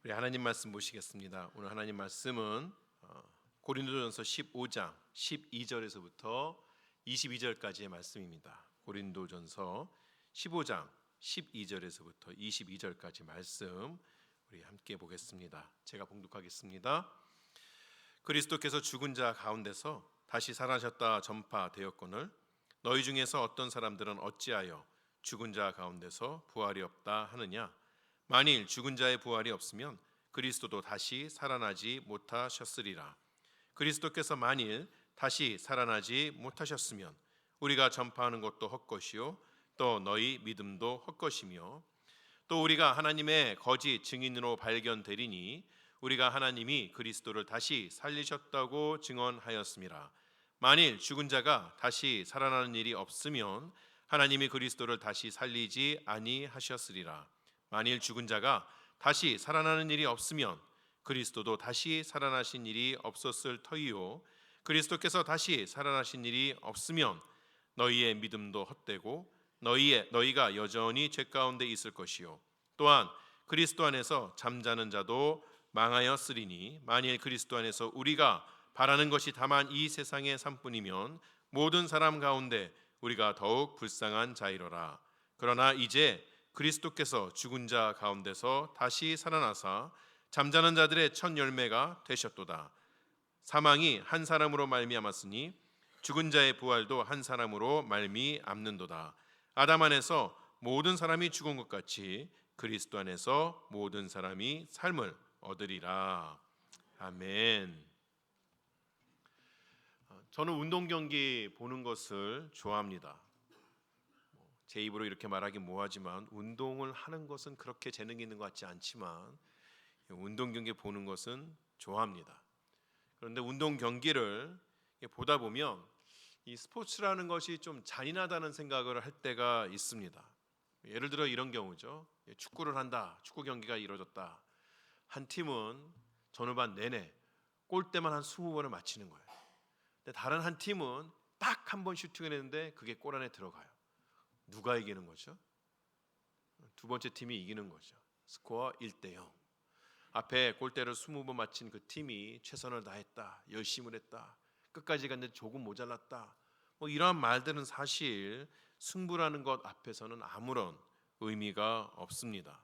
우리 하나님 말씀 보시겠습니다. 오늘 하나님 말씀은 고린도전서 15장 12절에서부터 22절까지의 말씀입니다. 고린도전서 15장 12절에서부터 22절까지 말씀 우리 함께 보겠습니다. 제가 봉독하겠습니다. 그리스도께서 죽은 자 가운데서 다시 살아나셨다 전파되었거늘 너희 중에서 어떤 사람들은 어찌하여 죽은 자 가운데서 부활이 없다 하느냐? 만일 죽은 자의 부활이 없으면 그리스도도 다시 살아나지 못하셨으리라. 그리스도께서 만일 다시 살아나지 못하셨으면 우리가 전파하는 것도 헛것이요 또 너희 믿음도 헛것이며 또 우리가 하나님의 거짓 증인으로 발견되리니 우리가 하나님이 그리스도를 다시 살리셨다고 증언하였음이라. 만일 죽은 자가 다시 살아나는 일이 없으면 하나님이 그리스도를 다시 살리지 아니하셨으리라. 만일 죽은 자가 다시 살아나는 일이 없으면 그리스도도 다시 살아나신 일이 없었을 터이요 그리스도께서 다시 살아나신 일이 없으면 너희의 믿음도 헛되고 너희가 여전히 죄 가운데 있을 것이요 또한 그리스도 안에서 잠자는 자도 망하였으리니 만일 그리스도 안에서 우리가 바라는 것이 다만 이 세상의 삶뿐이면 모든 사람 가운데 우리가 더욱 불쌍한 자이로라. 그러나 이제 그리스도께서 죽은 자 가운데서 다시 살아나사 잠자는 자들의 첫 열매가 되셨도다. 사망이 한 사람으로 말미암았으니 죽은 자의 부활도 한 사람으로 말미암는도다. 아담 안에서 모든 사람이 죽은 것 같이 그리스도 안에서 모든 사람이 삶을 얻으리라. 아멘. 저는 운동 경기 보는 것을 좋아합니다. 제 입으로 이렇게 말하기 뭐하지만 운동을 하는 것은 그렇게 재능이 있는 것 같지 않지만 운동 경기 보는 것은 좋아합니다. 그런데 운동 경기를 보다 보면 이 스포츠라는 것이 좀 잔인하다는 생각을 할 때가 있습니다. 예를 들어 이런 경우죠. 축구를 한다. 축구 경기가 이루어졌다. 한 팀은 전후반 내내 골대만 한 20번을 맞히는 거예요. 근데 다른 한 팀은 딱 한 번 슈팅을 했는데 그게 골 안에 들어가요. 누가 이기는 거죠? 두 번째 팀이 이기는 거죠. 스코어 1대0. 앞에 골대를 20번 맞힌 그 팀이 최선을 다했다. 열심을 했다. 끝까지 갔는데 조금 모자랐다. 이러한 말들은 사실 승부라는 것 앞에서는 아무런 의미가 없습니다.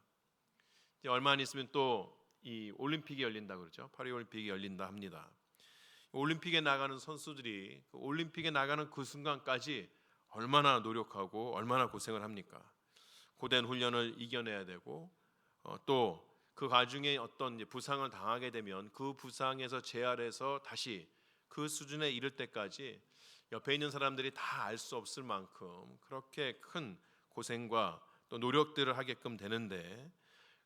이제 얼마 안 있으면 또 이 올림픽이 열린다 그러죠. 파리 올림픽이 열린다 합니다. 올림픽에 나가는 선수들이 그 올림픽에 나가는 그 순간까지 얼마나 노력하고 얼마나 고생을 합니까? 고된 훈련을 이겨내야 되고 또 그 과정에 어떤 부상을 당하게 되면 그 부상에서 재활해서 다시 그 수준에 이를 때까지 옆에 있는 사람들이 다 알 수 없을 만큼 그렇게 큰 고생과 또 노력들을 하게끔 되는데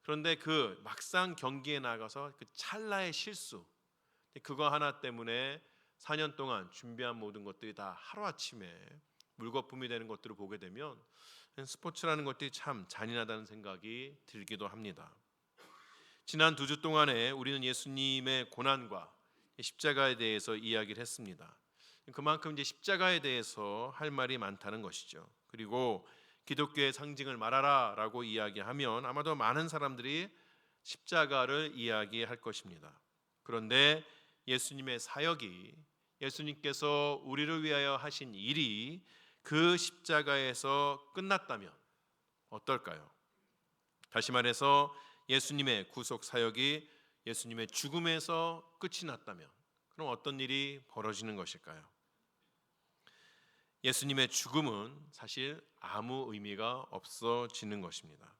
그런데 그 막상 경기에 나가서 그 찰나의 실수 그거 하나 때문에 4년 동안 준비한 모든 것들이 다 하루아침에 물거품이 되는 것들을 보게 되면 스포츠라는 것들이 참 잔인하다는 생각이 들기도 합니다. 지난 2주 동안에 우리는 예수님의 고난과 십자가에 대해서 이야기를 했습니다. 그만큼 이제 십자가에 대해서 할 말이 많다는 것이죠. 그리고 기독교의 상징을 말하라라고 이야기하면 아마도 많은 사람들이 십자가를 이야기할 것입니다. 그런데 예수님의 사역이 예수님께서 우리를 위하여 하신 일이 그 십자가에서 끝났다면 어떨까요? 다시 말해서 예수님의 구속 사역이 예수님의 죽음에서 끝이 났다면 그럼 어떤 일이 벌어지는 것일까요? 예수님의 죽음은 사실 아무 의미가 없어지는 것입니다.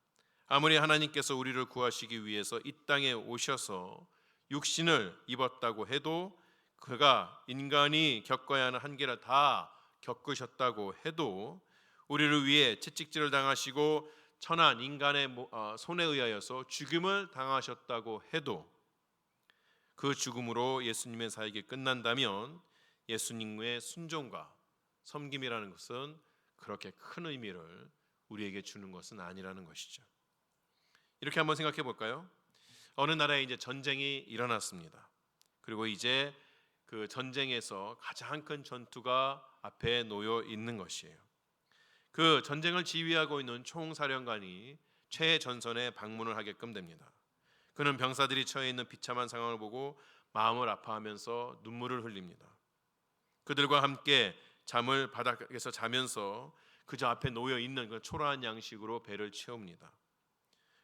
아무리 하나님께서 우리를 구하시기 위해서 이 땅에 오셔서 육신을 입었다고 해도 그가 인간이 겪어야 하는 한계를 다 겪으셨다고 해도 우리를 위해 채찍질을 당하시고 천한 인간의 손에 의하여서 죽음을 당하셨다고 해도 그 죽음으로 예수님의 사역이 끝난다면 예수님의 순종과 섬김이라는 것은 그렇게 큰 의미를 우리에게 주는 것은 아니라는 것이죠. 이렇게 한번 생각해 볼까요? 어느 나라에 이제 전쟁이 일어났습니다. 그리고 이제 그 전쟁에서 가장 큰 전투가 앞에 놓여 있는 것이에요. 그 전쟁을 지휘하고 있는 총사령관이 최전선에 방문을 하게끔 됩니다. 그는 병사들이 처해 있는 비참한 상황을 보고 마음을 아파하면서 눈물을 흘립니다. 그들과 함께 잠을 바닥에서 자면서 그저 앞에 놓여 있는 그 초라한 양식으로 배를 채웁니다.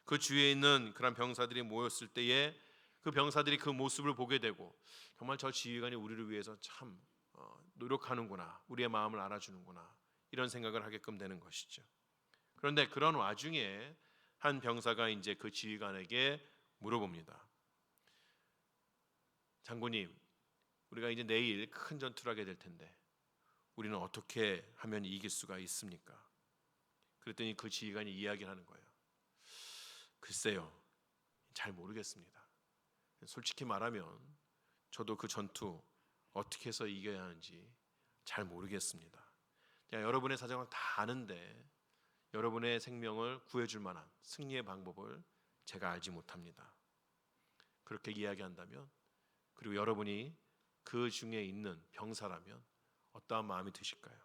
그 주위에 있는 그런 병사들이 모였을 때에 그 병사들이 그 모습을 보게 되고 정말 저 지휘관이 우리를 위해서 참 노력하는구나, 우리의 마음을 알아주는구나, 이런 생각을 하게끔 되는 것이죠. 그런데 그런 와중에 한 병사가 이제 그 지휘관에게 물어봅니다. 장군님, 우리가 이제 내일 큰 전투를 하게 될 텐데 우리는 어떻게 하면 이길 수가 있습니까? 그랬더니 그 지휘관이 이야기를 하는 거예요. 글쎄요, 잘 모르겠습니다. 솔직히 말하면 저도 그 전투 어떻게 해서 이겨야 하는지 잘 모르겠습니다. 여러분의 사정을 다 아는데 여러분의 생명을 구해줄 만한 승리의 방법을 제가 알지 못합니다. 그렇게 이야기한다면, 그리고 여러분이 그 중에 있는 병사라면 어떠한 마음이 드실까요?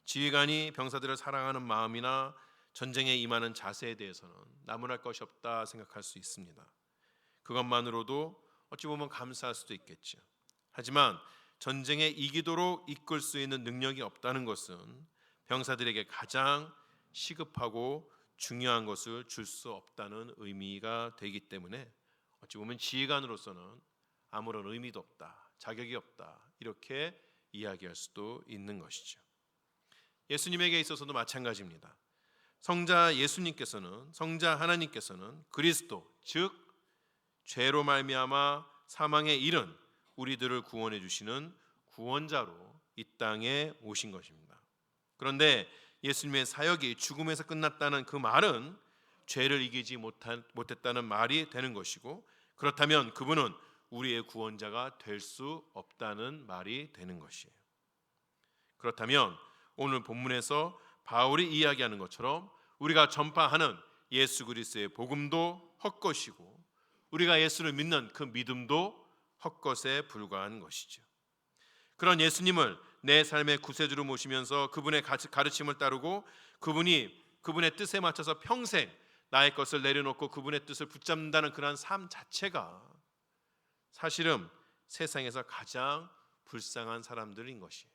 지휘관이 병사들을 사랑하는 마음이나 전쟁에 임하는 자세에 대해서는 나무랄 것이 없다 생각할 수 있습니다. 그것만으로도 어찌 보면 감사할 수도 있겠죠. 하지만 전쟁에 이기도록 이끌 수 있는 능력이 없다는 것은 병사들에게 가장 시급하고 중요한 것을 줄 수 없다는 의미가 되기 때문에 어찌 보면 지휘관으로서는 아무런 의미도 없다, 자격이 없다, 이렇게 이야기할 수도 있는 것이죠. 예수님에게 있어서도 마찬가지입니다. 성자 예수님께서는, 성자 하나님께서는 그리스도, 즉 죄로 말미암아 사망에 이른 우리들을 구원해 주시는 구원자로 이 땅에 오신 것입니다. 그런데 예수님의 사역이 죽음에서 끝났다는 그 말은 죄를 이기지 못했다는 말이 되는 것이고, 그렇다면 그분은 우리의 구원자가 될 수 없다는 말이 되는 것이에요. 그렇다면 오늘 본문에서 바울이 이야기하는 것처럼 우리가 전파하는 예수 그리스도의 복음도 헛것이고 우리가 예수를 믿는 그 믿음도 헛것에 불과한 것이죠. 그런 예수님을 내 삶의 구세주로 모시면서 그분의 가르침을 따르고 그분의 뜻에 맞춰서 평생 나의 것을 내려놓고 그분의 뜻을 붙잡는다는 그런 삶 자체가 사실은 세상에서 가장 불쌍한 사람들인 것이에요.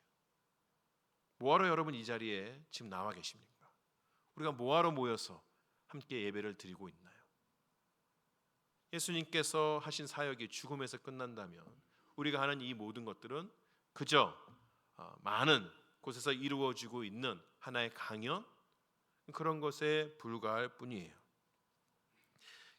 뭐하러 여러분 이 자리에 지금 나와 계십니까? 우리가 뭐하러 모여서 함께 예배를 드리고 있나요? 예수님께서 하신 사역이 죽음에서 끝난다면 우리가 하는 이 모든 것들은 그저 많은 곳에서 이루어지고 있는 하나의 강연, 그런 것에 불과할 뿐이에요.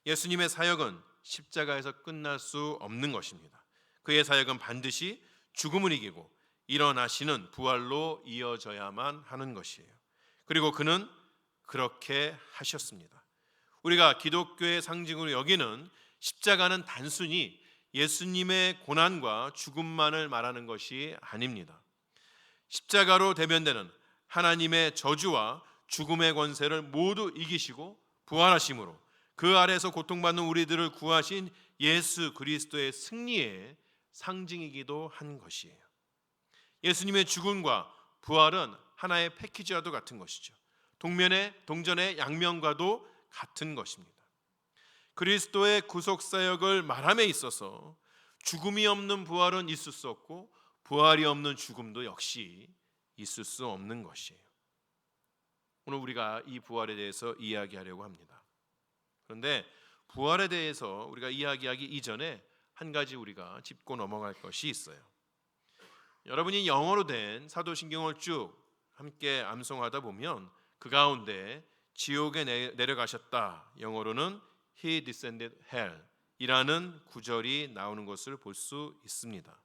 예수님의 사역은 십자가에서 끝날 수 없는 것입니다. 그의 사역은 반드시 죽음을 이기고 일어나시는 부활로 이어져야만 하는 것이에요. 그리고 그는 그렇게 하셨습니다. 우리가 기독교의 상징으로 여기는 십자가는 단순히 예수님의 고난과 죽음만을 말하는 것이 아닙니다. 십자가로 대변되는 하나님의 저주와 죽음의 권세를 모두 이기시고 부활하심으로 그 아래에서 고통받는 우리들을 구하신 예수 그리스도의 승리의 상징이기도 한 것이에요. 예수님의 죽음과 부활은 하나의 패키지와도 같은 것이죠. 동전의 양면과도 같은 것입니다. 그리스도의 구속사역을 말함에 있어서 죽음이 없는 부활은 있을 수 없고 부활이 없는 죽음도 역시 있을 수 없는 것이에요. 오늘 우리가 이 부활에 대해서 이야기하려고 합니다. 그런데 부활에 대해서 우리가 이야기하기 이전에 한 가지 우리가 짚고 넘어갈 것이 있어요. 여러분이 영어로 된 사도신경을 쭉 함께 암송하다 보면 그 가운데 지옥에 내려가셨다, 영어로는 He descended hell 이라는 구절이 나오는 것을 볼 수 있습니다.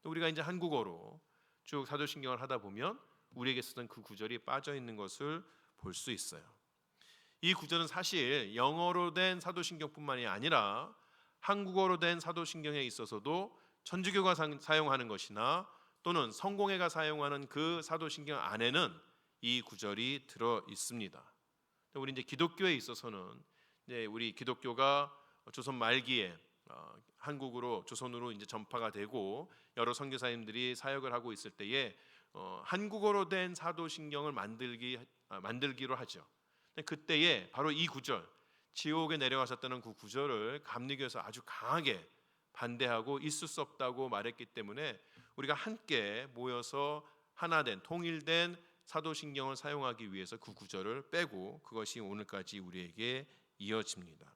또 우리가 이제 한국어로 쭉 사도신경을 하다 보면 우리에게 쓰던 그 구절이 빠져 있는 것을 볼 수 있어요. 이 구절은 사실 영어로 된 사도신경뿐만이 아니라 한국어로 된 사도신경에 있어서도 천주교가 사용하는 것이나 또는 성공회가 사용하는 그 사도신경 안에는 이 구절이 들어 있습니다. 우리 이제 기독교에 있어서는 이제 우리 기독교가 조선 말기에 한국으로 조선으로 이제 전파가 되고 여러 선교사님들이 사역을 하고 있을 때에 한국어로 된 사도신경을 만들기로 하죠. 그때에 바로 이 구절, 지옥에 내려가셨다는 그 구절을 감리교에서 아주 강하게 반대하고 있을 수 없다고 말했기 때문에 우리가 함께 모여서 하나된 통일된 사도신경을 사용하기 위해서 그 구절을 빼고 그것이 오늘까지 우리에게 이어집니다.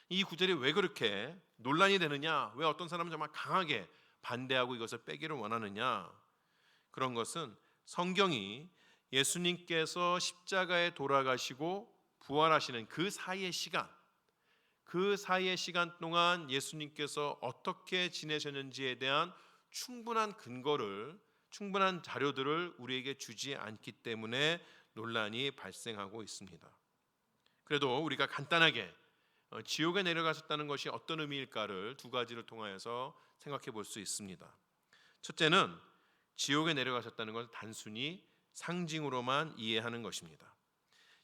이 구절이 왜 그렇게 논란이 되느냐, 왜 어떤 사람은 정말 강하게 반대하고 이것을 빼기를 원하느냐, 그런 것은 성경이 예수님께서 십자가에 돌아가시고 부활하시는 그 사이의 시간, 그 사이의 시간 동안 예수님께서 어떻게 지내셨는지에 대한 충분한 근거를, 충분한 자료들을 우리에게 주지 않기 때문에 논란이 발생하고 있습니다. 그래도 우리가 간단하게 지옥에 내려가셨다는 것이 어떤 의미일까를 두 가지를 통하여서 생각해 볼 수 있습니다. 첫째는 지옥에 내려가셨다는 것을 단순히 상징으로만 이해하는 것입니다.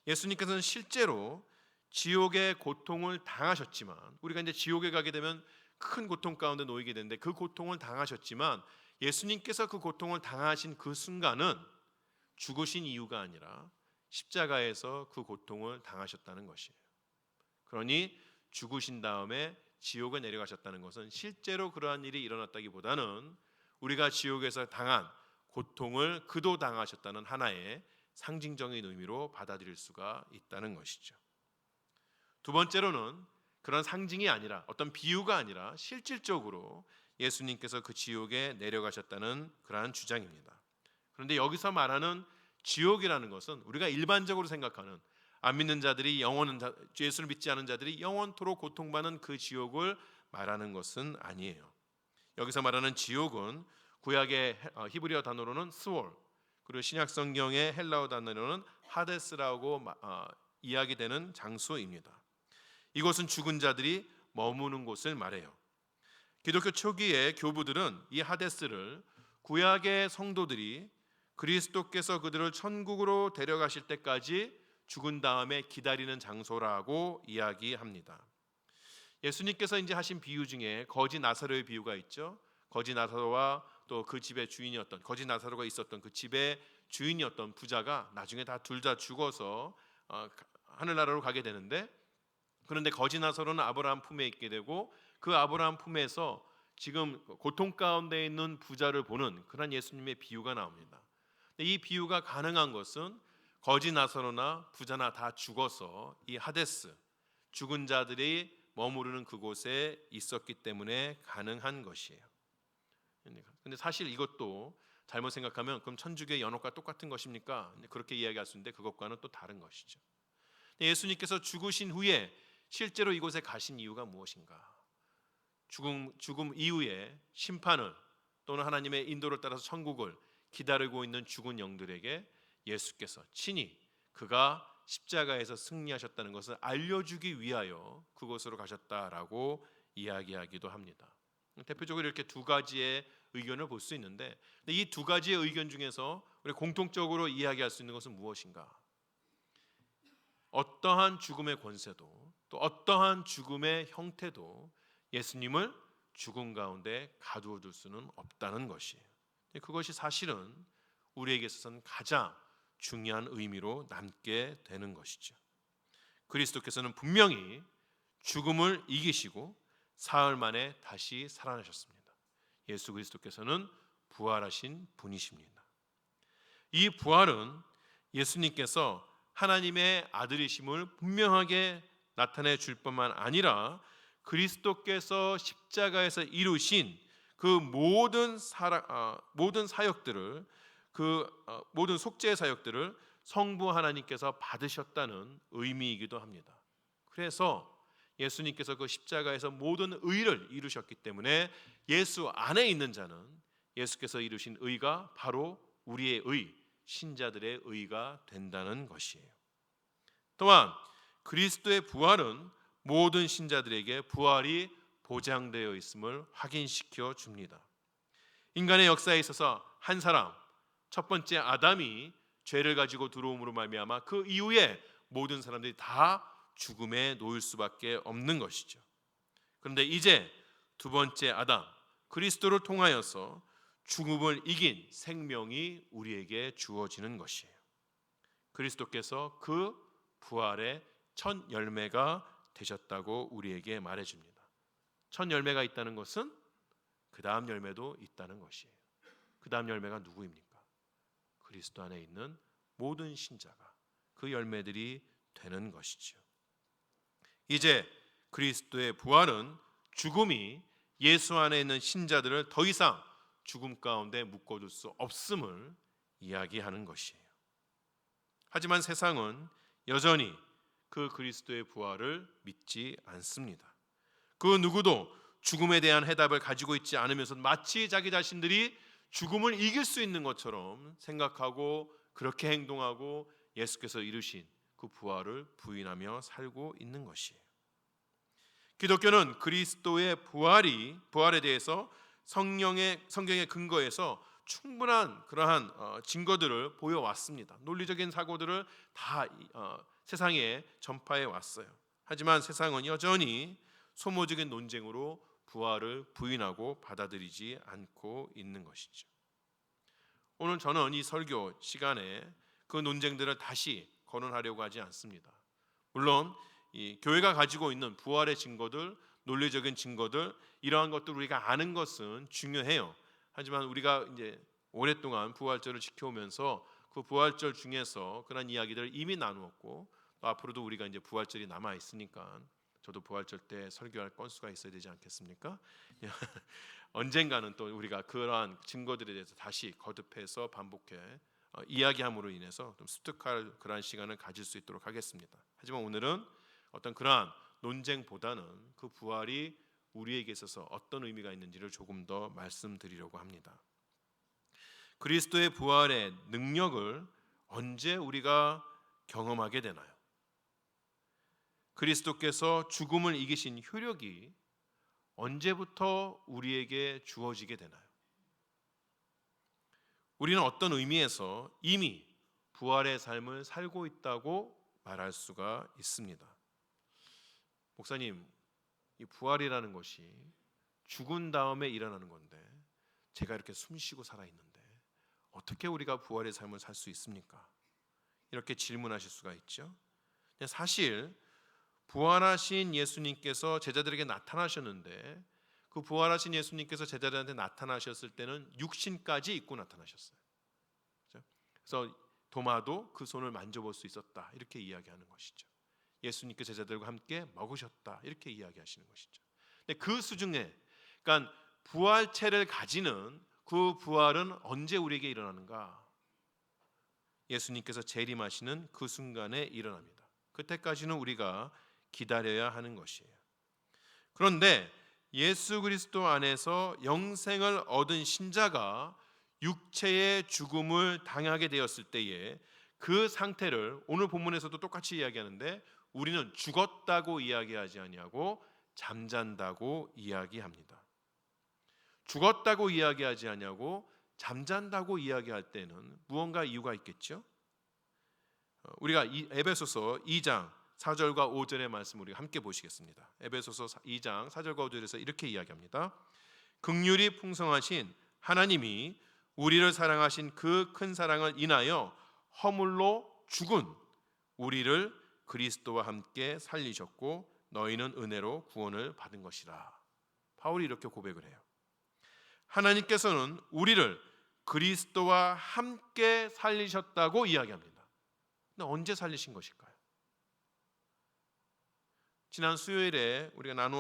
예수님께서는 실제로 지옥의 고통을 당하셨지만, 우리가 이제 지옥에 가게 되면 큰 고통 가운데 놓이게 되는데 그 고통을 당하셨지만 예수님께서 그 고통을 당하신 그 순간은 죽으신 이유가 아니라 십자가에서 그 고통을 당하셨다는 것이에요. 그러니 죽으신 다음에 지옥에 내려가셨다는 것은 실제로 그러한 일이 일어났다기보다는 우리가 지옥에서 당한 고통을 그도 당하셨다는 하나의 상징적인 의미로 받아들일 수가 있다는 것이죠. 두 번째로는 그런 상징이 아니라, 어떤 비유가 아니라 실질적으로 예수님께서 그 지옥에 내려가셨다는 그러한 주장입니다. 그런데 여기서 말하는 지옥이라는 것은 우리가 일반적으로 생각하는, 안 믿는 자들이 예수를 믿지 않은 자들이 영원토록 고통받는 그 지옥을 말하는 것은 아니에요. 여기서 말하는 지옥은 구약의 히브리어 단어로는 스월, 그리고 신약 성경의 헬라어 단어로는 하데스라고 이야기되는 장소입니다. 이곳은 죽은 자들이 머무는 곳을 말해요. 기독교 초기의 교부들은 이 하데스를 구약의 성도들이 그리스도께서 그들을 천국으로 데려가실 때까지 죽은 다음에 기다리는 장소라고 이야기합니다. 예수님께서 이제 하신 비유 중에 거지 나사로의 비유가 있죠. 거지 나사로와 또 그 집의 주인이었던, 거지 나사로가 있었던 그 집의 주인이었던 부자가 나중에 둘 다 죽어서 하늘나라로 가게 되는데, 그런데 거지 나사로는 아브라함 품에 있게 되고 그 아브라함 품에서 지금 고통 가운데 있는 부자를 보는 그런 예수님의 비유가 나옵니다. 이 비유가 가능한 것은 거지 나사로나 부자나 다 죽어서 이 하데스, 죽은 자들이 머무르는 그곳에 있었기 때문에 가능한 것이에요. 근데 사실 이것도 잘못 생각하면 그럼 천주교의 연옥과 똑같은 것입니까? 그렇게 이야기할 수 있는데 그것과는 또 다른 것이죠. 예수님께서 죽으신 후에 실제로 이곳에 가신 이유가 무엇인가? 죽음 이후에 심판을, 또는 하나님의 인도를 따라서 천국을 기다리고 있는 죽은 영들에게 예수께서 친히 그가 십자가에서 승리하셨다는 것을 알려주기 위하여 그곳으로 가셨다라고 이야기하기도 합니다. 대표적으로 이렇게 두 가지의 의견을 볼 수 있는데, 이 두 가지의 의견 중에서 우리 공통적으로 이야기할 수 있는 것은 무엇인가? 어떠한 죽음의 권세도, 또 어떠한 죽음의 형태도 예수님을 죽음 가운데 가두어 둘 수는 없다는 것이에요. 그것이 사실은 우리에게 있어서는 가장 중요한 의미로 남게 되는 것이죠. 그리스도께서는 분명히 죽음을 이기시고 사흘 만에 다시 살아나셨습니다. 예수 그리스도께서는 부활하신 분이십니다. 이 부활은 예수님께서 하나님의 아들이심을 분명하게 나타내 줄 뿐만 아니라 그리스도께서 십자가에서 이루신 그 모든 사역들을, 모든 속죄의 사역들을 성부 하나님께서 받으셨다는 의미이기도 합니다. 그래서 예수님께서 그 십자가에서 모든 의를 이루셨기 때문에 예수 안에 있는 자는 예수께서 이루신 의가 바로 우리의 의, 신자들의 의가 된다는 것이에요. 또한 그리스도의 부활은 모든 신자들에게 부활이 보장되어 있음을 확인시켜 줍니다. 인간의 역사에 있어서 한 사람, 첫 번째 아담이 죄를 가지고 들어옴으로 말미암아 그 이후에 모든 사람들이 다 죽음에 놓일 수밖에 없는 것이죠. 그런데 이제 두 번째 아담 그리스도를 통하여서 죽음을 이긴 생명이 우리에게 주어지는 것이에요. 그리스도께서 그 부활의 첫 열매가 되셨다고 우리에게 말해줍니다. 첫 열매가 있다는 것은 그 다음 열매도 있다는 것이에요. 그 다음 열매가 누구입니까? 그리스도 안에 있는 모든 신자가 그 열매들이 되는 것이죠. 이제 그리스도의 부활은 죽음이 예수 안에 있는 신자들을 더 이상 죽음 가운데 묶어둘 수 없음을 이야기하는 것이에요. 하지만 세상은 여전히 그 그리스도의 부활을 믿지 않습니다. 그 누구도 죽음에 대한 해답을 가지고 있지 않으면서 마치 자기 자신들이 죽음을 이길 수 있는 것처럼 생각하고 그렇게 행동하고 예수께서 이루신 그 부활을 부인하며 살고 있는 것이에요. 기독교는 그리스도의 부활에 대해서 성경의 근거에서 충분한 그러한 증거들을 보여왔습니다. 논리적인 사고들을 다 세상에 전파해 왔어요. 하지만 세상은 여전히 소모적인 논쟁으로 부활을 부인하고 받아들이지 않고 있는 것이죠. 오늘 저는 이 설교 시간에 그 논쟁들을 다시 거론하려고 하지 않습니다. 물론 이 교회가 가지고 있는 부활의 증거들, 논리적인 증거들, 이러한 것들 우리가 아는 것은 중요해요. 하지만 우리가 이제 오랫동안 부활절을 지켜오면서 그 부활절 중에서 그런 이야기들을 이미 나누었고 또 앞으로도 우리가 이제 부활절이 남아 있으니까 저도 부활절 때 설교할 건수가 있어야 되지 않겠습니까? 언젠가는 또 우리가 그러한 증거들에 대해서 다시 거듭해서 반복해 이야기함으로 인해서 좀 습득할 그러한 시간을 가질 수 있도록 하겠습니다. 하지만 오늘은 어떤 그러한 논쟁보다는 그 부활이 우리에게 있어서 어떤 의미가 있는지를 조금 더 말씀드리려고 합니다. 그리스도의 부활의 능력을 언제 우리가 경험하게 되나요? 그리스도께서 죽음을 이기신 효력이 언제부터 우리에게 주어지게 되나요? 우리는 어떤 의미에서 이미 부활의 삶을 살고 있다고 말할 수가 있습니다. 목사님, 이 부활이라는 것이 죽은 다음에 일어나는 건데 제가 이렇게 숨쉬고 살아있는데 어떻게 우리가 부활의 삶을 살 수 있습니까? 이렇게 질문하실 수가 있죠. 사실 부활하신 예수님께서 제자들에게 나타나셨는데 그 부활하신 예수님께서 제자들한테 나타나셨을 때는 육신까지 입고 나타나셨어요. 그래서 도마도 그 손을 만져볼 수 있었다 이렇게 이야기하는 것이죠. 예수님께 제자들과 함께 먹으셨다 이렇게 이야기하시는 것이죠. 근데 그 수중에 그러니까 부활체를 가지는 그 부활은 언제 우리에게 일어나는가? 예수님께서 재림하시는 그 순간에 일어납니다. 그때까지는 우리가 기다려야 하는 것이에요. 그런데 예수 그리스도 안에서 영생을 얻은 신자가 육체의 죽음을 당하게 되었을 때에 그 상태를 오늘 본문에서도 똑같이 이야기하는데 우리는 죽었다고 이야기하지 아니하고 잠잔다고 이야기합니다. 죽었다고 이야기하지 아니하고 잠잔다고 이야기할 때는 무언가 이유가 있겠죠? 우리가 에베소서 2장 4절과 5절의 말씀 우리 함께 보시겠습니다. 에베소서 2장 4절과 5절에서 이렇게 이야기합니다. 긍휼이 풍성하신 하나님이 우리를 사랑하신 그 큰 사랑을 인하여 허물로 죽은 우리를 그리스도와 함께 살리셨고 너희는 은혜로 구원을 받은 것이라. 바울이 이렇게 고백을 해요. 하나님께서는 우리를 그리스도와 함께 살리셨다고 이야기합니다. 근데 언제 살리신 것일까요? 지난 수요일에 우리가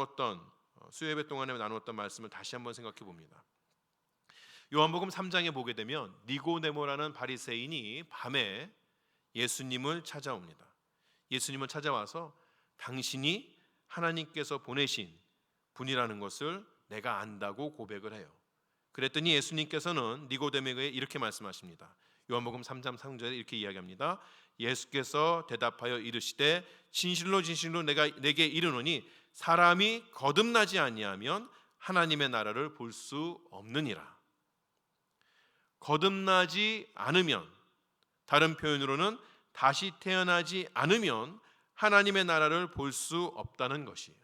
수요 예배 동안에 나누었던 말씀을 다시 한번 생각해 봅니다. 요한복음 3장에 보게 되면 니고데모라는 바리새인이 밤에 예수님을 찾아옵니다. 예수님을 찾아와서 당신이 하나님께서 보내신 분이라는 것을 내가 안다고 고백을 해요. 그랬더니 예수님께서는 니고데모에게 이렇게 말씀하십니다. 요한복음 3장 3절에 이렇게 이야기합니다. 예수께서 대답하여 이르시되 진실로 진실로 내가 내게 이르노니 사람이 거듭나지 아니하면 하나님의 나라를 볼 수 없느니라. 거듭나지 않으면, 다른 표현으로는 다시 태어나지 않으면 하나님의 나라를 볼 수 없다는 것이에요.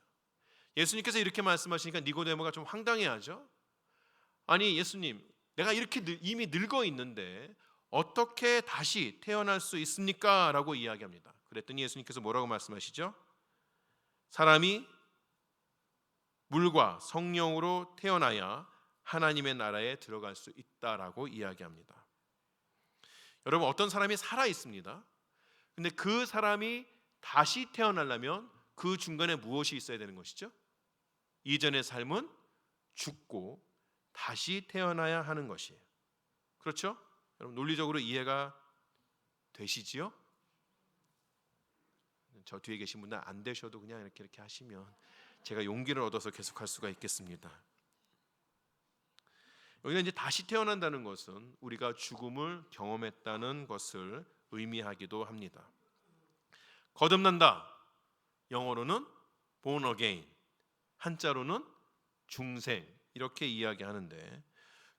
예수님께서 이렇게 말씀하시니까 니고데모가 좀 황당해하죠. 아니 예수님, 내가 이렇게 이미 늙어 있는데 어떻게 다시 태어날 수 있습니까? 라고 이야기합니다. 그랬더니 예수님께서 뭐라고 말씀하시죠? 사람이 물과 성령으로 태어나야 하나님의 나라에 들어갈 수 있다라고 이야기합니다. 여러분, 어떤 사람이 살아 있습니다. 근데 그 사람이 다시 태어나려면 그 중간에 무엇이 있어야 되는 것이죠? 이전의 삶은 죽고 다시 태어나야 하는 것이에요. 그렇죠? 여러분, 논리적으로 이해가 되시지요? 저 뒤에 계신 분들 안 되셔도 그냥 이렇게 하시면 제가 용기를 얻어서 계속할 수가 있겠습니다. 여기가 이제 다시 태어난다는 것은 우리가 죽음을 경험했다는 것을 의미하기도 합니다. 거듭난다, 영어로는 born again, 한자로는 중생, 이렇게 이야기하는데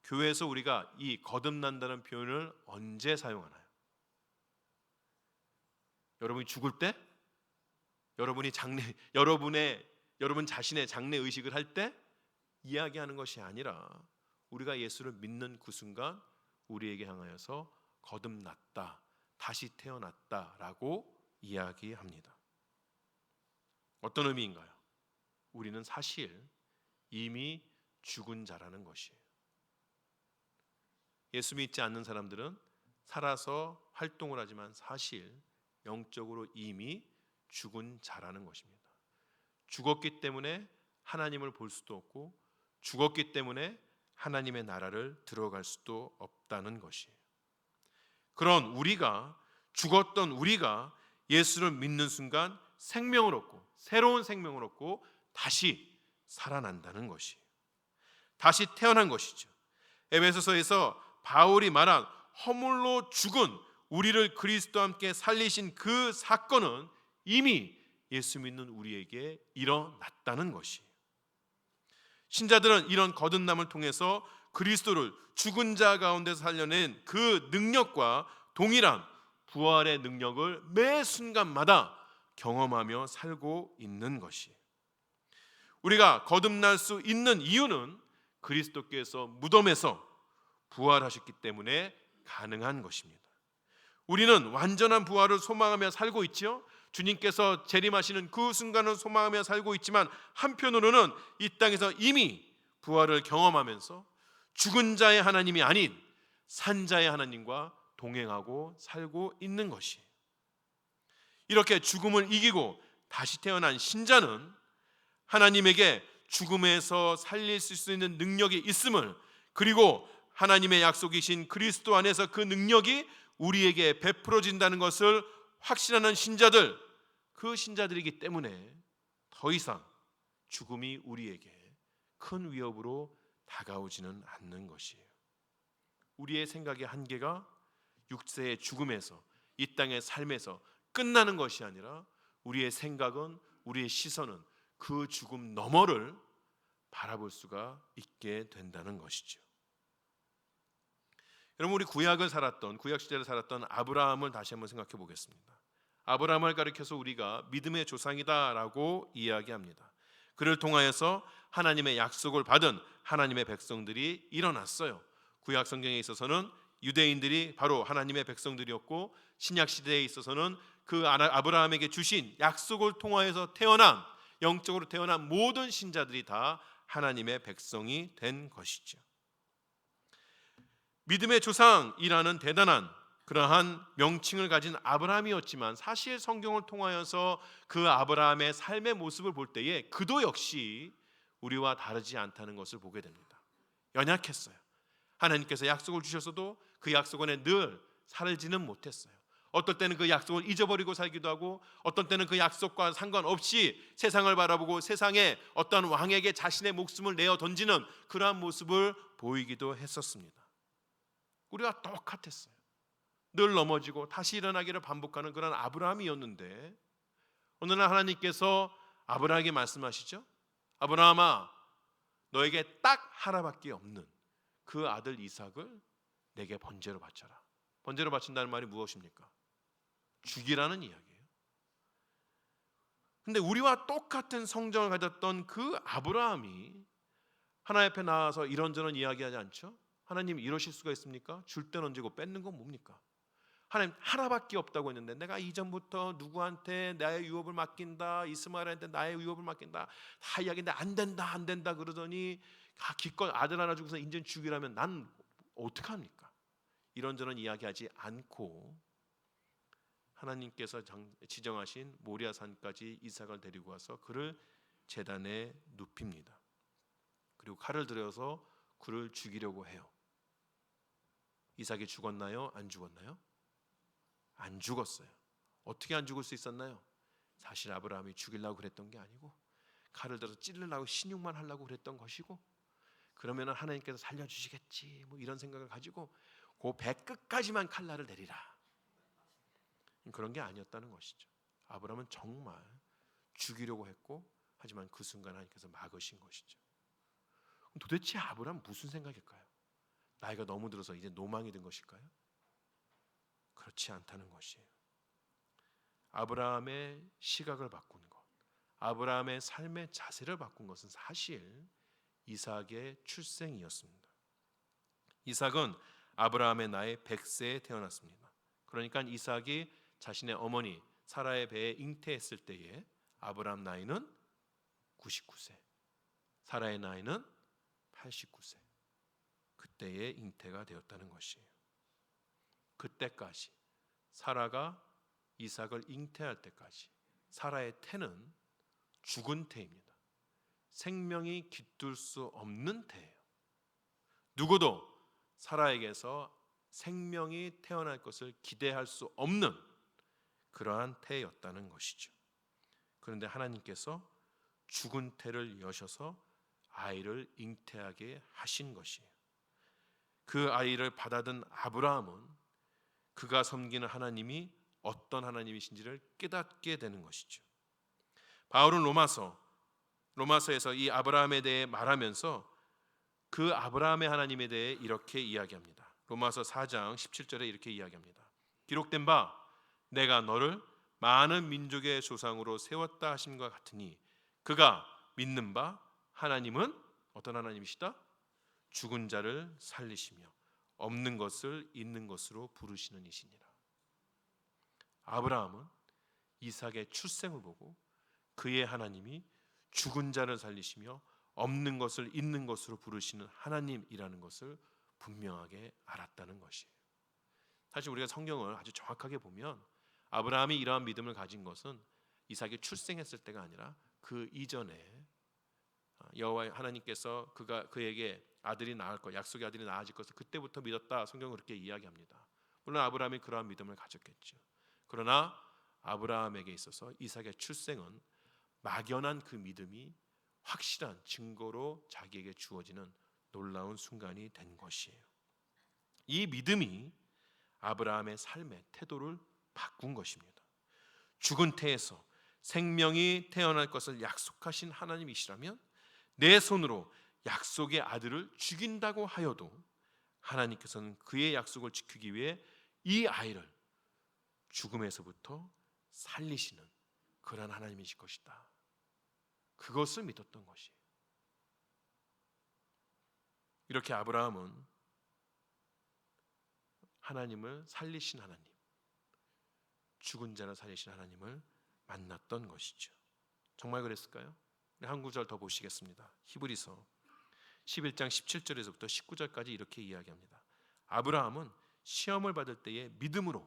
교회에서 우리가 이 거듭난다는 표현을 언제 사용하나요? 여러분이 죽을 때? 여러분 자신의 장래 의식을 할 때 이야기하는 것이 아니라 우리가 예수를 믿는 그 순간 우리에게 향하여서 거듭났다, 다시 태어났다라고 이야기합니다. 어떤 의미인가요? 우리는 사실 이미 죽은 자라는 것이에요. 예수 믿지 않는 사람들은 살아서 활동을 하지만 사실 영적으로 이미 죽은 자라는 것입니다. 죽었기 때문에 하나님을 볼 수도 없고 죽었기 때문에 하나님의 나라를 들어갈 수도 없다는 것이에요. 그런 우리가, 죽었던 우리가 예수를 믿는 순간 생명을 얻고 새로운 생명을 얻고 다시 살아난다는 것이에요. 다시 태어난 것이죠. 에베소서에서 바울이 말한 허물로 죽은 우리를 그리스도와 함께 살리신 그 사건은 이미 예수 믿는 우리에게 일어났다는 것이에요. 신자들은 이런 거듭남을 통해서 그리스도를 죽은 자 가운데서 살려낸 그 능력과 동일한 부활의 능력을 매 순간마다 경험하며 살고 있는 것이에요. 우리가 거듭날 수 있는 이유는 그리스도께서 무덤에서 부활하셨기 때문에 가능한 것입니다. 우리는 완전한 부활을 소망하며 살고 있지요. 주님께서 재림하시는 그 순간을 소망하며 살고 있지만 한편으로는 이 땅에서 이미 부활을 경험하면서 죽은 자의 하나님이 아닌 산자의 하나님과 동행하고 살고 있는 것이에요. 이렇게 죽음을 이기고 다시 태어난 신자는 하나님에게 죽음에서 살릴 수 있는 능력이 있음을, 그리고 하나님의 약속이신 그리스도 안에서 그 능력이 우리에게 베풀어진다는 것을 확신하는 신자들, 그 신자들이기 때문에 더 이상 죽음이 우리에게 큰 위협으로 다가오지는 않는 것이에요. 우리의 생각의 한계가 육체의 죽음에서, 이 땅의 삶에서 끝나는 것이 아니라 우리의 생각은, 우리의 시선은 그 죽음 너머를 바라볼 수가 있게 된다는 것이죠. 여러분, 우리 구약 시대를 살았던 아브라함을 다시 한번 생각해 보겠습니다. 아브라함을 가리켜서 우리가 믿음의 조상이다라고 이야기합니다. 그를 통하여서 하나님의 약속을 받은 하나님의 백성들이 일어났어요. 구약 성경에 있어서는 유대인들이 바로 하나님의 백성들이었고, 신약 시대에 있어서는 그 아브라함에게 주신 약속을 통하여서 태어난, 영적으로 태어난 모든 신자들이 다 하나님의 백성이 된 것이죠. 믿음의 조상이라는 대단한 그러한 명칭을 가진 아브라함이었지만 사실 성경을 통하여서 그 아브라함의 삶의 모습을 볼 때에 그도 역시 우리와 다르지 않다는 것을 보게 됩니다. 연약했어요. 하나님께서 약속을 주셨어도 그 약속 안에 늘 살지는 못했어요. 어떨 때는 그 약속을 잊어버리고 살기도 하고, 어떤 때는 그 약속과 상관없이 세상을 바라보고 세상에 어떤 왕에게 자신의 목숨을 내어 던지는 그러한 모습을 보이기도 했었습니다. 우리가 똑같았어요. 늘 넘어지고 다시 일어나기를 반복하는 그런 아브라함이었는데, 어느 날 하나님께서 아브라함에게 말씀하시죠. 아브라함아, 너에게 딱 하나밖에 없는 그 아들 이삭을 내게 번제로 바쳐라. 번제로 바친다는 말이 무엇입니까? 죽이라는 이야기예요. 근데 우리와 똑같은 성정을 가졌던 그 아브라함이 하나님 앞에 나와서 이런저런 이야기하지 않죠? 하나님 이러실 수가 있습니까? 줄 땐 얹고 뺏는 건 뭡니까? 하나님 하나밖에 없다고 했는데 내가 이전부터 누구한테 나의 유업을 맡긴다, 이스마엘한테 나의 유업을 맡긴다 다 이야기했는데 안 된다 그러더니 기껏 아들 하나 주고서 인전 죽이라면 난 어떡합니까? 이런저런 이야기하지 않고 하나님께서 지정하신 모리아산까지 이삭을 데리고 와서 그를 제단에 눕힙니다. 그리고 칼을 들여서 그를 죽이려고 해요. 이삭이 죽었나요? 안 죽었나요? 안 죽었어요. 어떻게 안 죽을 수 있었나요? 사실 아브라함이 죽이려고 그랬던 게 아니고 칼을 들어서 찌르려고 신용만 하려고 그랬던 것이고, 그러면 하나님께서 살려주시겠지 뭐 이런 생각을 가지고 그 배 끝까지만 칼날을 내리라, 그런 게 아니었다는 것이죠. 아브라함은 정말 죽이려고 했고, 하지만 그 순간 하나님께서 막으신 것이죠. 도대체 아브라함 무슨 생각일까요? 나이가 너무 들어서 이제 노망이 든 것일까요? 그렇지 않다는 것이에요. 아브라함의 시각을 바꾼 것, 아브라함의 삶의 자세를 바꾼 것은 사실 이삭의 출생이었습니다. 이삭은 아브라함의 나이 100세에 태어났습니다. 그러니까 이삭이 자신의 어머니 사라의 배에 잉태했을 때에 아브라함 나이는 99세, 사라의 나이는 89세, 그때에 잉태가 되었다는 것이에요. 그때까지 사라가 이삭을 잉태할 때까지 사라의 태는 죽은 태입니다. 생명이 깃들 수 없는 태예요. 누구도 사라에게서 생명이 태어날 것을 기대할 수 없는 그러한 태였다는 것이죠. 그런데 하나님께서 죽은 태를 여셔서 아이를 잉태하게 하신 것이에요. 그 아이를 받아든 아브라함은 그가 섬기는 하나님이 어떤 하나님이신지를 깨닫게 되는 것이죠. 바울은 로마서에서 이 아브라함에 대해 말하면서 그 아브라함의 하나님에 대해 이렇게 이야기합니다. 로마서 4장 17절에 이렇게 이야기합니다. 기록된 바 내가 너를 많은 민족의 조상으로 세웠다 하심과 같으니 그가 믿는 바 하나님은 어떤 하나님이시다? 죽은 자를 살리시며 없는 것을 있는 것으로 부르시는 이시니라. 아브라함은 이삭의 출생을 보고 그의 하나님이 죽은 자를 살리시며 없는 것을 있는 것으로 부르시는 하나님이라는 것을 분명하게 알았다는 것이에요. 사실 우리가 성경을 아주 정확하게 보면 아브라함이 이러한 믿음을 가진 것은 이삭이 출생했을 때가 아니라 그 이전에 여호와 하나님께서 그에게 아들이 낳을 것, 약속의 아들이 낳아질 것을 그때부터 믿었다. 성경은 그렇게 이야기합니다. 물론 아브라함이 그러한 믿음을 가졌겠죠. 그러나 아브라함에게 있어서 이삭의 출생은 막연한 그 믿음이 확실한 증거로 자기에게 주어지는 놀라운 순간이 된 것이에요. 이 믿음이 아브라함의 삶의 태도를 바꾼 것입니다. 죽은 태에서 생명이 태어날 것을 약속하신 하나님이시라면 내 손으로 약속의 아들을 죽인다고 하여도 하나님께서는 그의 약속을 지키기 위해 이 아이를 죽음에서부터 살리시는 그런 하나님이실 것이다. 그것을 믿었던 것이에요. 이렇게 아브라함은 하나님을 살리신 하나님, 죽은 자를 살리신 하나님을 만났던 것이죠. 정말 그랬을까요? 한 구절 더 보시겠습니다. 히브리서 11장 17절에서부터 19절까지 이렇게 이야기합니다. 아브라함은 시험을 받을 때에 믿음으로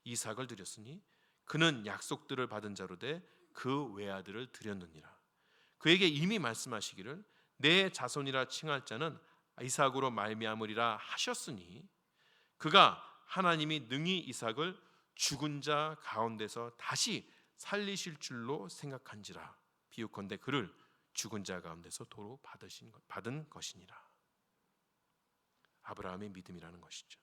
이삭을 드렸으니 그는 약속들을 받은 자로 돼 그 외아들을 드렸느니라. 그에게 이미 말씀하시기를 내 자손이라 칭할 자는 이삭으로 말미암으리라 하셨으니 그가 하나님이 능히 이삭을 죽은 자 가운데서 다시 살리실 줄로 생각한지라. 비유컨대 그를 죽은 자 가운데서 도로 받은 것이니라. 아브라함의 믿음이라는 것이죠.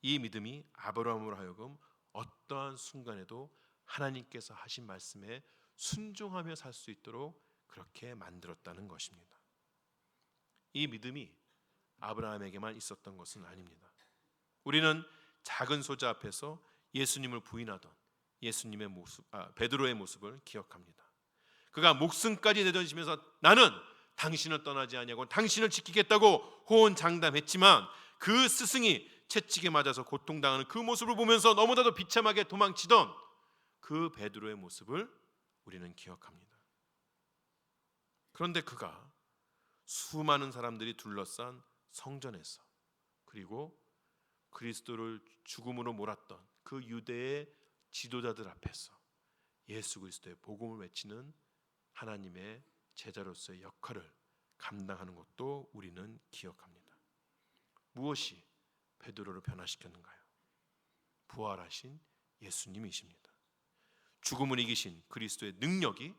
이 믿음이 아브라함으로 하여금 어떠한 순간에도 하나님께서 하신 말씀에 순종하며 살 수 있도록 그렇게 만들었다는 것입니다. 이 믿음이 아브라함에게만 있었던 것은 아닙니다. 우리는 작은 소자 앞에서 예수님을 부인하던 예수님의 모습, 베드로의 모습을 기억합니다. 그가 목숨까지 내던지면서 나는 당신을 떠나지 아니하고 당신을 지키겠다고 호언장담했지만 그 스승이 채찍에 맞아서 고통당하는 그 모습을 보면서 너무나도 비참하게 도망치던 그 베드로의 모습을 우리는 기억합니다. 그런데 그가 수많은 사람들이 둘러싼 성전에서, 그리고 그리스도를 죽음으로 몰았던 그 유대의 지도자들 앞에서 예수 그리스도의 복음을 외치는 하나님의 제자로서의 역할을 감당하는 것도 우리는 기억합니다. 무엇이 베드로를 변화시켰는가요? 부활하신 예수님이십니다. 죽음을 이기신 그리스도의 능력이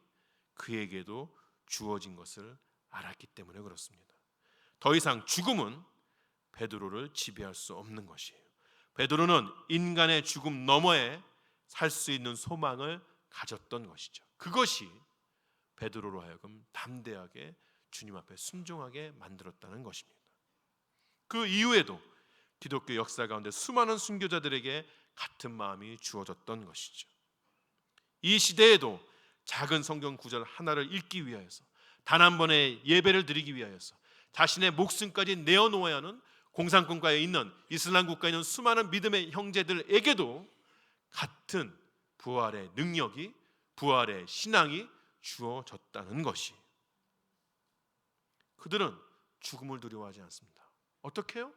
그에게도 주어진 것을 알았기 때문에 그렇습니다. 더 이상 죽음은 베드로를 지배할 수 없는 것이에요. 베드로는 인간의 죽음 너머에 살 수 있는 소망을 가졌던 것이죠. 그것이 베드로로 하여금 담대하게 주님 앞에 순종하게 만들었다는 것입니다. 그 이후에도 기독교 역사 가운데 수많은 순교자들에게 같은 마음이 주어졌던 것이죠. 이 시대에도 작은 성경 구절 하나를 읽기 위하여서, 단 한 번의 예배를 드리기 위하여서 자신의 목숨까지 내어놓아야 하는 공산국가에 있는, 이슬람 국가에 있는 수많은 믿음의 형제들에게도 같은 부활의 능력이, 부활의 신앙이 주어졌다는 것이, 그들은 죽음을 두려워하지 않습니다. 어떻게 해요?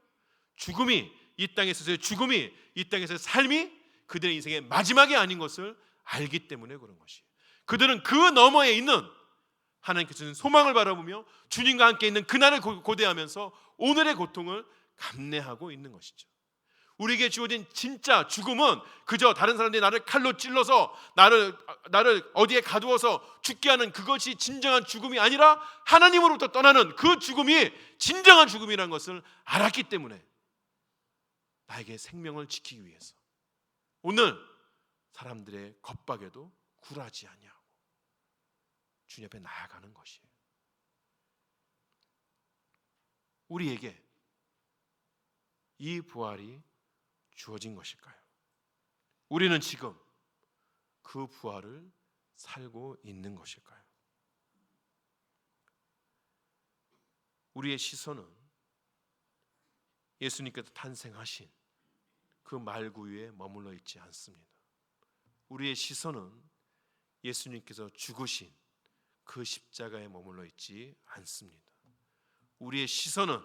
죽음이 이 땅에 있어서의 죽음이, 이 땅에서의 삶이 그들의 인생의 마지막이 아닌 것을 알기 때문에 그런 것이에요. 그들은 그 너머에 있는 하나님께서 주신 소망을 바라보며 주님과 함께 있는 그날을 고대하면서 오늘의 고통을 감내하고 있는 것이죠. 우리에게 주어진 진짜 죽음은 그저 다른 사람들이 나를 칼로 찔러서 나를 어디에 가두어서 죽게 하는 그것이 진정한 죽음이 아니라 하나님으로부터 떠나는 그 죽음이 진정한 죽음이라는 것을 알았기 때문에 나에게 생명을 지키기 위해서 오늘 사람들의 겁박에도 굴하지 아니하고 주님 앞에 나아가는 것이에요. 우리에게 이 부활이 주어진 것일까요? 우리는 지금 그 부활을 살고 있는 것일까요? 우리의 시선은 예수님께서 탄생하신 그 말구유에 머물러 있지 않습니다. 우리의 시선은 예수님께서 죽으신 그 십자가에 머물러 있지 않습니다. 우리의 시선은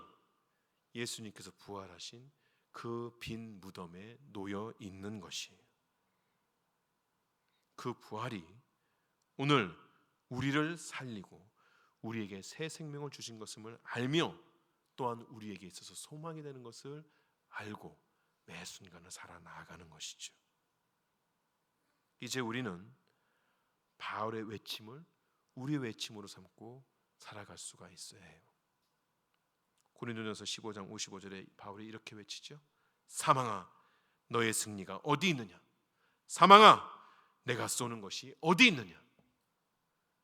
예수님께서 부활하신 그 빈 무덤에 놓여 있는 것이에요. 그 부활이 오늘 우리를 살리고 우리에게 새 생명을 주신 것임을 알며 또한 우리에게 있어서 소망이 되는 것을 알고 매 순간을 살아나가는 것이죠. 이제 우리는 바울의 외침을 우리의 외침으로 삼고 살아갈 수가 있어야 해요. 고린도전서 15장 55절에 바울이 이렇게 외치죠. 사망아 너의 승리가 어디 있느냐? 사망아 내가 쏘는 것이 어디 있느냐?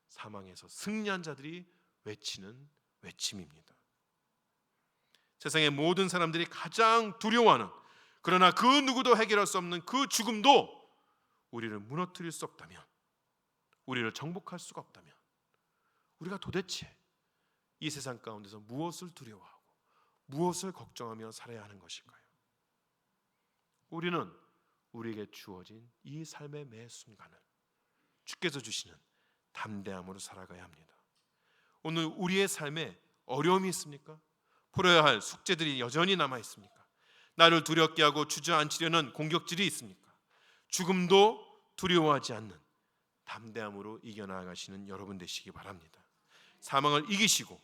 사망에서 승리한 자들이 외치는 외침입니다. 세상의 모든 사람들이 가장 두려워하는, 그러나 그 누구도 해결할 수 없는 그 죽음도 우리를 무너뜨릴 수 없다면, 우리를 정복할 수가 없다면 우리가 도대체 이 세상 가운데서 무엇을 두려워하고 무엇을 걱정하며 살아야 하는 것일까요? 우리는 우리에게 주어진 이 삶의 매 순간을 주께서 주시는 담대함으로 살아가야 합니다. 오늘 우리의 삶에 어려움이 있습니까? 풀어야 할 숙제들이 여전히 남아 있습니까? 나를 두렵게 하고 주저앉히려는 공격질이 있습니까? 죽음도 두려워하지 않는 담대함으로 이겨나가시는 여러분 되시기 바랍니다. 사망을 이기시고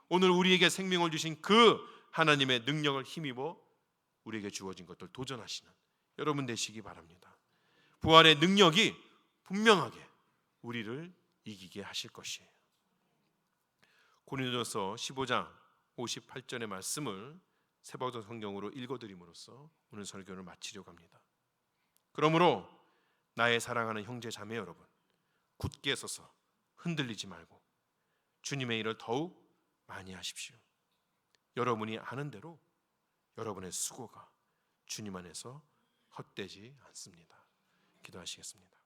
오늘 우리에게 생명을 주신 그 하나님의 능력을 힘입어 우리에게 주어진 것들 도전하시는 여러분 되시기 바랍니다. 부활의 능력이 분명하게 우리를 이기게 하실 것이에요. 고린도전서 15장 58절의 말씀을 세번역 성경으로 읽어드림으로써 오늘 설교를 마치려고 합니다. 그러므로 나의 사랑하는 형제 자매 여러분, 굳게 서서 흔들리지 말고 주님의 일을 더욱 많이 하십시오. 여러분이 아는 대로 여러분의 수고가 주님 안에서 헛되지 않습니다. 기도하시겠습니다.